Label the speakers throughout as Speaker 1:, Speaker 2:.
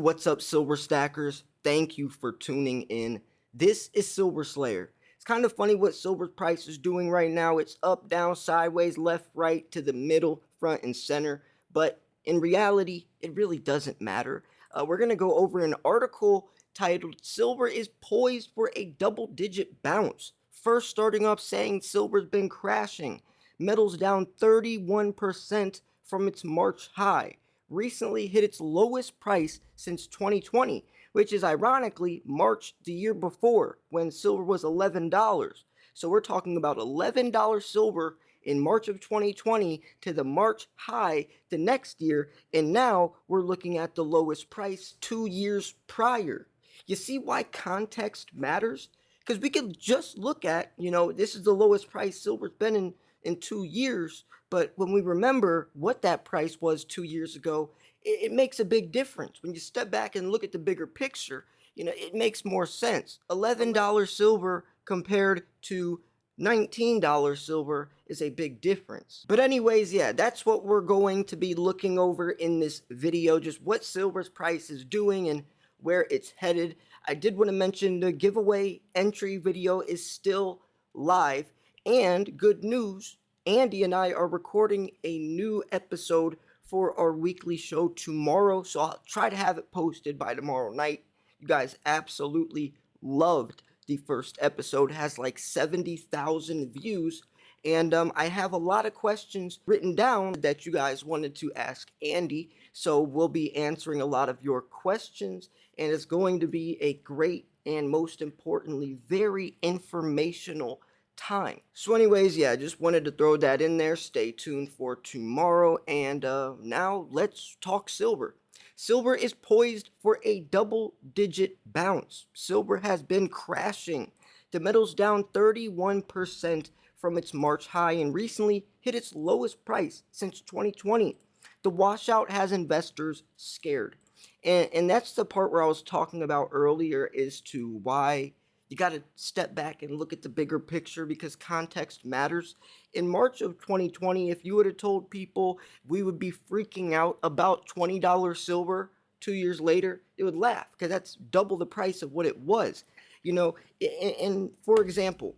Speaker 1: What's up, Silver Stackers? Thank you for tuning in. This is Silver Slayer. It's kind of funny what silver's price is doing right now. It's up, down, sideways, left, right, to the middle, front, and center. But in reality, it really doesn't matter. We're going to go over an article titled Silver is Poised for a Double-Digit Bounce. First, starting off saying silver's been crashing. Metal's down 31% from its March high. Recently hit its lowest price since 2020, which is ironically March the year before when silver was $11. So we're talking about $11 silver in March of 2020 to the March high the next year, and now we're looking at the lowest price 2 years prior. You see why context matters? Because we could just look at, this is the lowest price silver's been in 2 years, but when we remember what that price was 2 years ago, it makes a big difference. When you step back and look at the bigger picture, it makes more sense. $11 silver compared to $19 silver is a big difference. But anyways, yeah, that's what we're going to be looking over in this video, just what silver's price is doing and where it's headed. I did want to mention the giveaway entry video is still live, and good news, Andy and I are recording a new episode for our weekly show tomorrow, so I'll try to have it posted by tomorrow night. You guys absolutely loved the first episode. It has like 70,000 views, and I have a lot of questions written down that you guys wanted to ask Andy, so we'll be answering a lot of your questions, and it's going to be a great and most importantly very informational time. So anyways, yeah, just wanted to throw that in there. Stay tuned for tomorrow, and now let's talk silver. Silver is poised for a double-digit bounce. Silver has been crashing. The metal's down 31% from its March high and recently hit its lowest price since 2020. The washout has investors scared. And that's the part where I was talking about earlier as to why you got to step back and look at the bigger picture, because context matters. In March of 2020, if you would have told people we would be freaking out about $20 silver 2 years later, they would laugh, because that's double the price of what it was. And for example,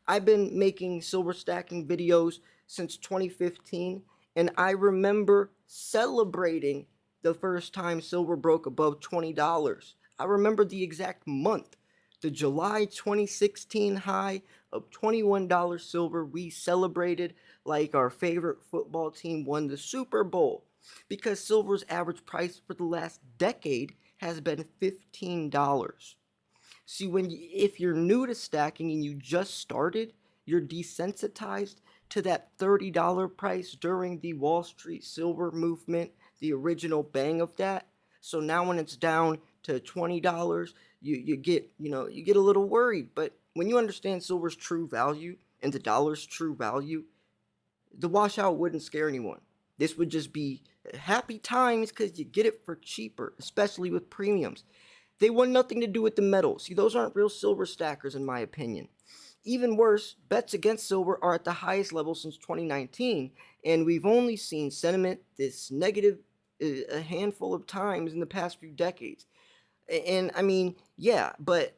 Speaker 1: I've been making silver stacking videos since 2015, and I remember celebrating the first time silver broke above $20. I remember the exact month. The July 2016 high of $21 silver, we celebrated like our favorite football team won the Super Bowl, because silver's average price for the last decade has been $15. See, if you're new to stacking and you just started, you're desensitized to that $30 price during the Wall Street silver movement, the original bang of that. So now when it's down to $20, you get a little worried. But when you understand silver's true value and the dollar's true value, the washout wouldn't scare anyone. This would just be happy times because you get it for cheaper, especially with premiums. They want nothing to do with the metal. See, those aren't real silver stackers in my opinion. Even worse, bets against silver are at the highest level since 2019, and we've only seen sentiment this negative a handful of times in the past few decades. And I mean, yeah, but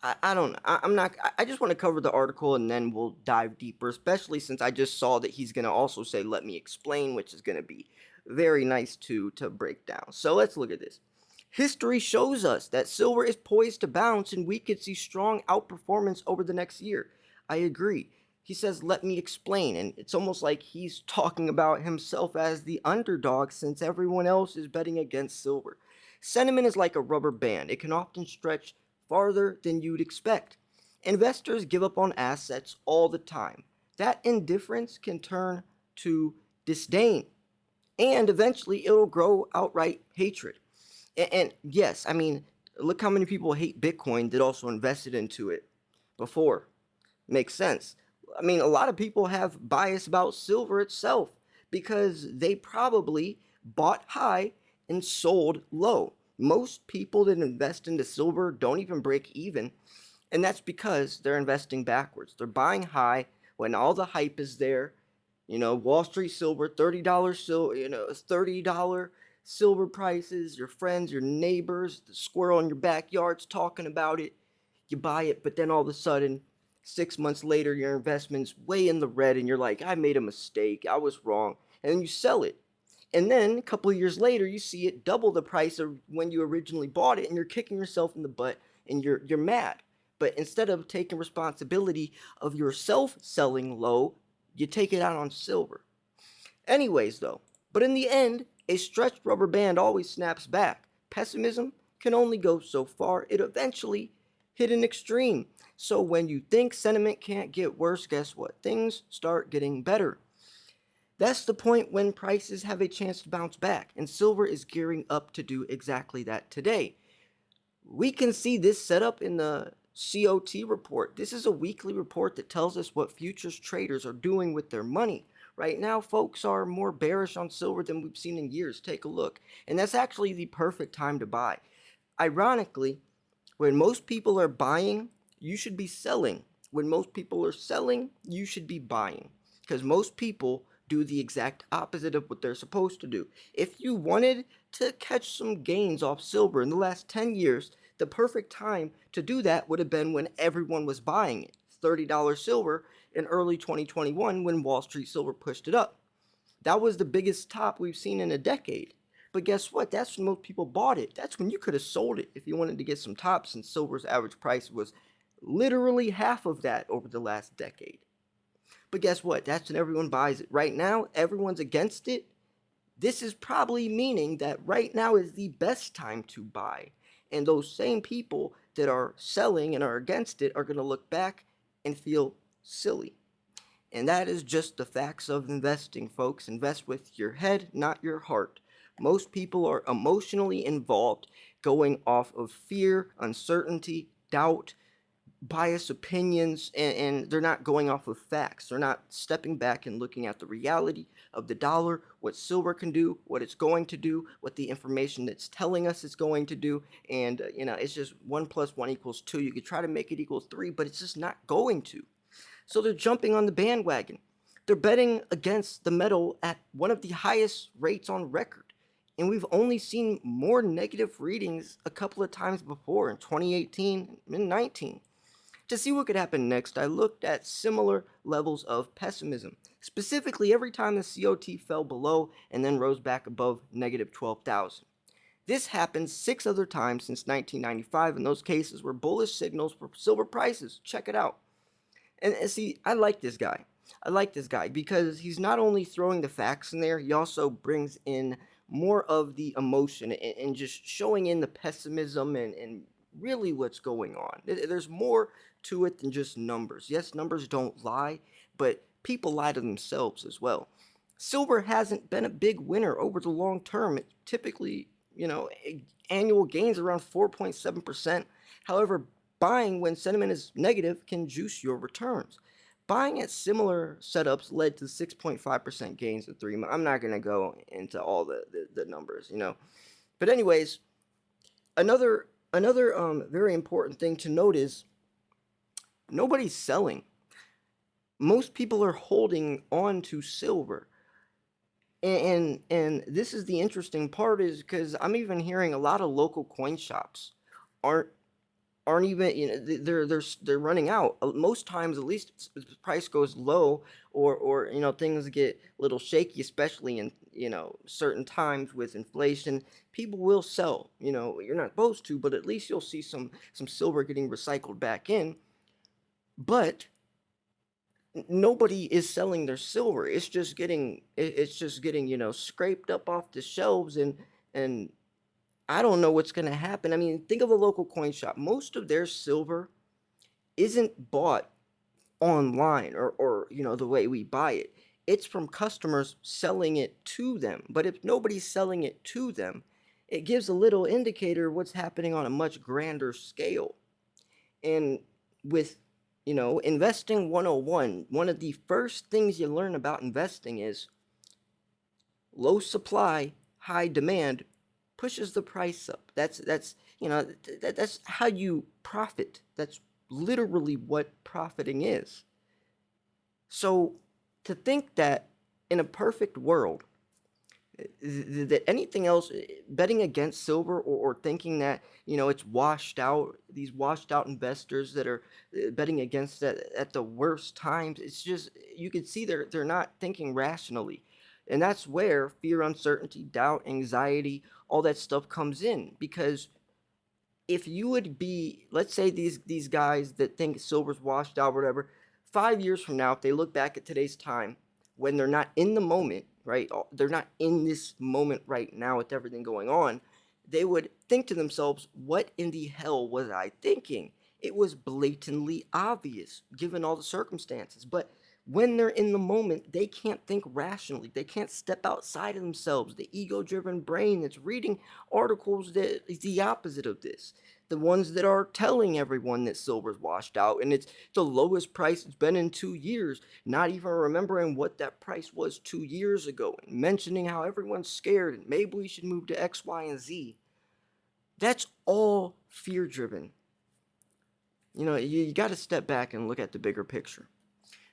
Speaker 1: I don't know. I just want to cover the article and then we'll dive deeper, especially since I just saw that he's going to also say, let me explain, which is going to be very nice to break down. So let's look at this. History shows us that silver is poised to bounce and we could see strong outperformance over the next year. I agree. He says, let me explain, and it's almost like he's talking about himself as the underdog since everyone else is betting against silver. Sentiment is like a rubber band. It can often stretch farther than you'd expect. Investors give up on assets all the time. That indifference can turn to disdain, and eventually it'll grow outright hatred. And yes, I mean, look how many people hate Bitcoin that also invested into it before. Makes sense. I mean, a lot of people have bias about silver itself because they probably bought high and sold low. Most people that invest into silver don't even break even, and that's because they're investing backwards. They're buying high when all the hype is there. Wall Street silver, $30 silver, $30 silver prices, your friends, your neighbors, the squirrel in your backyard's talking about it. You buy it, but then all of a sudden, 6 months later, your investment's way in the red, and you're like, I made a mistake. I was wrong. And then you sell it. And then a couple of years later, you see it double the price of when you originally bought it, and you're kicking yourself in the butt and you're mad. But instead of taking responsibility of yourself selling low, you take it out on silver. Anyways, though, but in the end, a stretched rubber band always snaps back. Pessimism can only go so far. It eventually hit an extreme. So when you think sentiment can't get worse, guess what? Things start getting better. That's the point when prices have a chance to bounce back, and silver is gearing up to do exactly that today. We can see this set up in the COT report. This is a weekly report that tells us what futures traders are doing with their money. Right now, folks are more bearish on silver than we've seen in years. Take a look. And that's actually the perfect time to buy. Ironically, when most people are buying, you should be selling. When most people are selling, you should be buying. Because most people do the exact opposite of what they're supposed to do. If you wanted to catch some gains off silver in the last 10 years, the perfect time to do that would have been when everyone was buying it. $30 silver in early 2021 when Wall Street Silver pushed it up. That was the biggest top we've seen in a decade. But guess what? That's when most people bought it. That's when you could have sold it if you wanted to get some tops, and silver's average price was literally half of that over the last decade. But guess what? That's when everyone buys it. Right now, everyone's against it. This is probably meaning that right now is the best time to buy. And those same people that are selling and are against it are going to look back and feel silly. And that is just the facts of investing, folks. Invest with your head, not your heart. Most people are emotionally involved, going off of fear, uncertainty, doubt, biased opinions, and they're not going off of facts. They're not stepping back and looking at the reality of the dollar, what silver can do, what it's going to do, what the information that's telling us it's going to do. And, it's just 1 + 1 = 2. You could try to make it equal 3, but it's just not going to. So they're jumping on the bandwagon. They're betting against the metal at one of the highest rates on record. And we've only seen more negative readings a couple of times before in 2018 and 19. To see what could happen next, I looked at similar levels of pessimism. Specifically, every time the COT fell below and then rose back above negative 12,000. This happened 6 other times since 1995, and those cases were bullish signals for silver prices. Check it out. And see, I like this guy. I like this guy because he's not only throwing the facts in there, he also brings in more of the emotion and just showing in the pessimism and really what's going on. There's more to it than just numbers. Yes, numbers don't lie, but people lie to themselves as well. Silver hasn't been a big winner over the long term. It typically, annual gains around 4.7%. However, buying when sentiment is negative can juice your returns. Buying at similar setups led to 6.5% gains in 3 months. I'm not going to go into all the numbers. But anyways, another very important thing to note is nobody's selling. Most people are holding on to silver. And this is the interesting part, is because I'm even hearing a lot of local coin shops aren't aren't even, they're running out. Most times, at least, the price goes low, or things get a little shaky, especially in certain times with inflation. People will sell. You're not supposed to, but at least you'll see some silver getting recycled back in. But nobody is selling their silver. It's just getting scraped up off the shelves, and I don't know what's going to happen. I mean, think of a local coin shop. Most of their silver isn't bought online, or the way we buy it. It's from customers selling it to them. But if nobody's selling it to them, it gives a little indicator of what's happening on a much grander scale. And with investing 101, one of the first things you learn about investing is low supply, high demand pushes the price up. That's how you profit. That's literally what profiting is. So to think that in a perfect world, that anything else, betting against silver, or thinking that, it's washed out, these washed out investors that are betting against it at the worst times, it's just, you can see they're not thinking rationally. And that's where fear, uncertainty, doubt, anxiety, all that stuff comes in. Because if you would be, let's say these guys that think silver's washed out, whatever, 5 years from now, if they look back at today's time, when they're not in the moment, right? They're not in this moment right now with everything going on. They would think to themselves, "What in the hell was I thinking?" It was blatantly obvious, given all the circumstances. But when they're in the moment, they can't think rationally. They can't step outside of themselves. The ego-driven brain that's reading articles that is the opposite of this, the ones that are telling everyone that silver's washed out and it's the lowest price it's been in 2 years, not even remembering what that price was 2 years ago, and mentioning how everyone's scared and maybe we should move to X, Y, and Z. That's all fear driven. You got to step back and look at the bigger picture.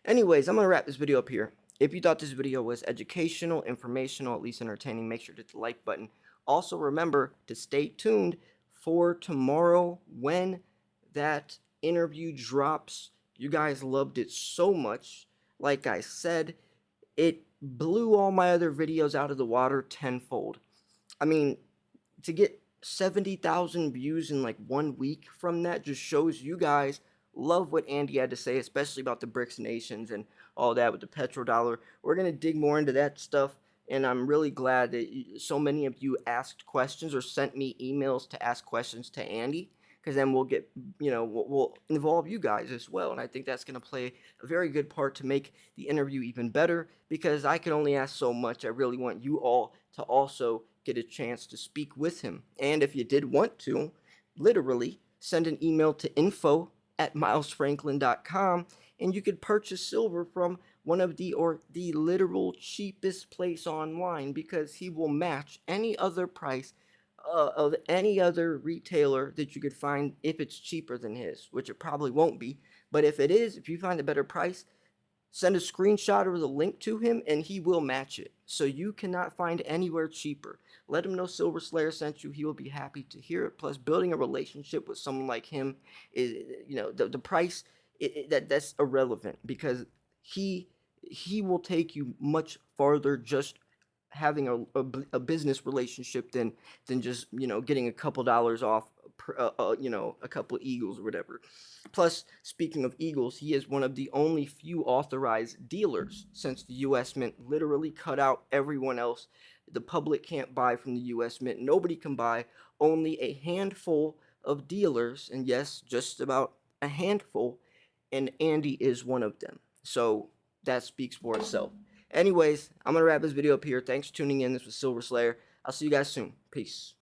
Speaker 1: Anyways, I'm going to wrap this video up here. If you thought this video was educational, informational, at least entertaining, make sure to hit the like button. Also, remember to stay tuned for tomorrow when that interview drops. You guys loved it so much. Like I said, it blew all my other videos out of the water tenfold. I mean, to get 70,000 views in like 1 week from that just shows you guys love what Andy had to say, especially about the BRICS nations and all that with the petrodollar. We're going to dig more into that stuff, and I'm really glad that so many of you asked questions or sent me emails to ask questions to Andy, because then we'll get, we'll involve you guys as well, and I think that's going to play a very good part to make the interview even better, because I can only ask so much. I really want you all to also get a chance to speak with him. And if you did want to, literally send an email to info@milesfranklin.com, and you could purchase silver from one of the literal cheapest place online, because he will match any other price of any other retailer that you could find if it's cheaper than his, which it probably won't be. But if it is, if you find a better price, send a screenshot or the link to him and he will match it. So you cannot find anywhere cheaper. Let him know Silver Slayer sent you. He will be happy to hear it. Plus, building a relationship with someone like him is, the price, that's irrelevant, because he will take you much farther just having a business relationship than just, getting a couple dollars off, a couple Eagles or whatever. Plus, speaking of Eagles, he is one of the only few authorized dealers, since the U.S. Mint literally cut out everyone else. The public can't buy from the U.S. Mint. Nobody can buy. Only a handful of dealers, and yes, just about a handful, and Andy is one of them. So that speaks for itself. Anyways, I'm going to wrap this video up here. Thanks for tuning in. This was Silver Slayer. I'll see you guys soon. Peace.